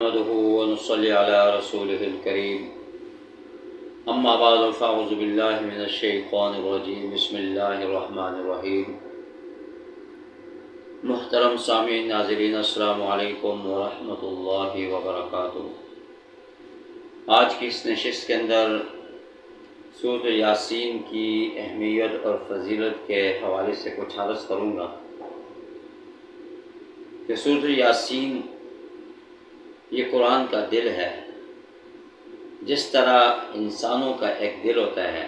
نحمده ونصلي على رسوله الكريم اما بعد فاعوذ بالله من الشیطان الرجیم بسم اللہ الرحمن الرحیم۔ محترم سامعین ناظرین السلام علیکم ورحمۃ اللہ وبرکاتہ۔ آج کی اس نشست کے اندر سورۃ یاسین کی اہمیت اور فضیلت کے حوالے سے کچھ عرض کروں گا کہ سورۃ یاسین یہ قرآن کا دل ہے۔ جس طرح انسانوں کا ایک دل ہوتا ہے،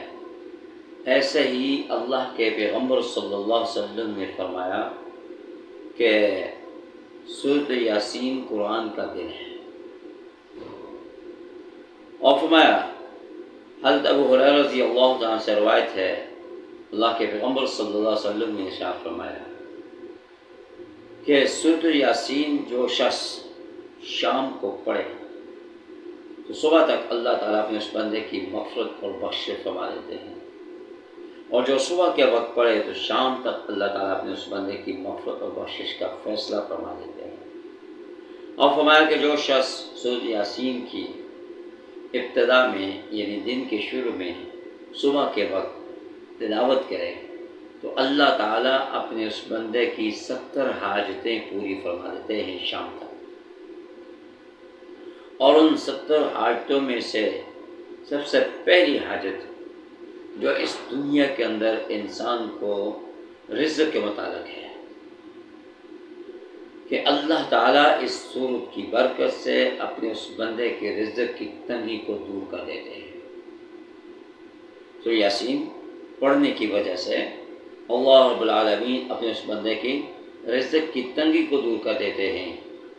ایسے ہی اللہ کے پیغمبر صلی اللہ علیہ وسلم نے فرمایا کہ سورۃ یاسین قرآن کا دل ہے، اور فرمایا حضرت ابو ہریرہ رضی اللہ عنہ سے روایت ہے، اللہ کے پیغمبر صلی اللہ علیہ وسلم نے ارشاد فرمایا کہ سورۃ یاسین جو شخص شام کو پڑھے تو صبح تک اللہ تعالیٰ اپنے اس بندے کی مغفرت اور بخشش فرما دیتے ہیں، اور جو صبح کے وقت پڑھے تو شام تک اللہ تعالیٰ اپنے اس بندے کی مغفرت اور بخشش کا فیصلہ فرما دیتے ہیں۔ اور فرمایا کہ جو شخص سورۃ یاسین کی ابتدا میں یعنی دن کے شروع میں صبح کے وقت تلاوت کرے تو اللہ تعالیٰ اپنے اس بندے کی 70 حاجتیں پوری فرما دیتے ہیں شام تک۔ اور ان 70 حاجتوں میں سے سب سے پہلی حاجت جو اس دنیا کے اندر انسان کو رزق کے متعلق ہے کہ اللہ تعالیٰ اس سورت کی برکت سے اپنے اس بندے کے رزق کی تنگی کو دور کر دیتے ہیں۔ تو یاسین پڑھنے کی وجہ سے اللہ رب العالمین اپنے اس بندے کی رزق کی تنگی کو دور کر دیتے ہیں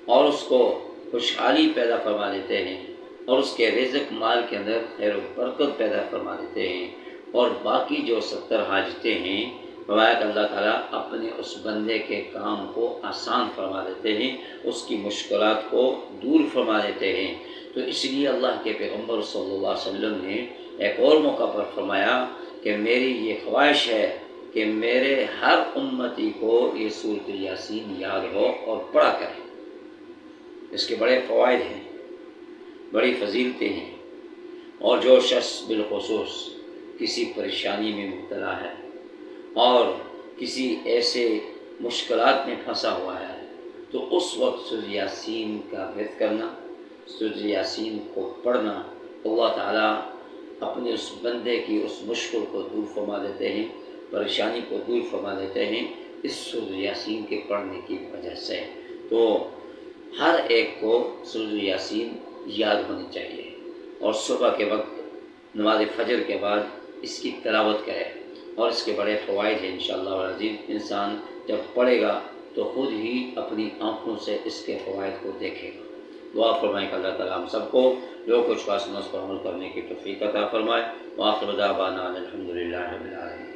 اور اس کو خوشحالی پیدا فرما دیتے ہیں، اور اس کے رزق مال کے اندر خیر و برکت پیدا فرما دیتے ہیں، اور باقی جو 70 حاجتیں ہیں فرمایا کہ اللہ تعالیٰ اپنے اس بندے کے کام کو آسان فرما دیتے ہیں، اس کی مشکلات کو دور فرما دیتے ہیں۔ تو اس لیے اللہ کے پیغمبر صلی اللہ علیہ وسلم نے ایک اور موقع پر فرمایا کہ میری یہ خواہش ہے کہ میرے ہر امتی کو یہ سورۃ یاسین یاد ہو اور پڑھا کرے۔ اس کے بڑے فوائد ہیں، بڑی فضیلتیں ہیں، اور جو شخص بالخصوص کسی پریشانی میں مبتلا ہے اور کسی ایسے مشکلات میں پھنسا ہوا ہے تو اس وقت سورۃ یاسین کا حفظ کرنا، سورۃ یاسین کو پڑھنا، اللہ تعالیٰ اپنے اس بندے کی اس مشکل کو دور فرما دیتے ہیں، پریشانی کو دور فرما دیتے ہیں اس سورۃ یاسین کے پڑھنے کی وجہ سے۔ تو ہر ایک کو سورۃ یاسین یاد ہونی چاہیے، اور صبح کے وقت نماز فجر کے بعد اس کی تلاوت کرے، اور اس کے بڑے فوائد ہیں انشاءاللہ العزیز۔ انسان جب پڑھے گا تو خود ہی اپنی آنکھوں سے اس کے فوائد کو دیکھے گا۔ دعا فرمائیں کہ اللہ تعالیٰ ہم سب کو جو کچھ کہا سنا اس پر عمل کرنے کی توفیق عطا فرمائے۔ وآخر دعوانا الحمدللہ رب العالمین۔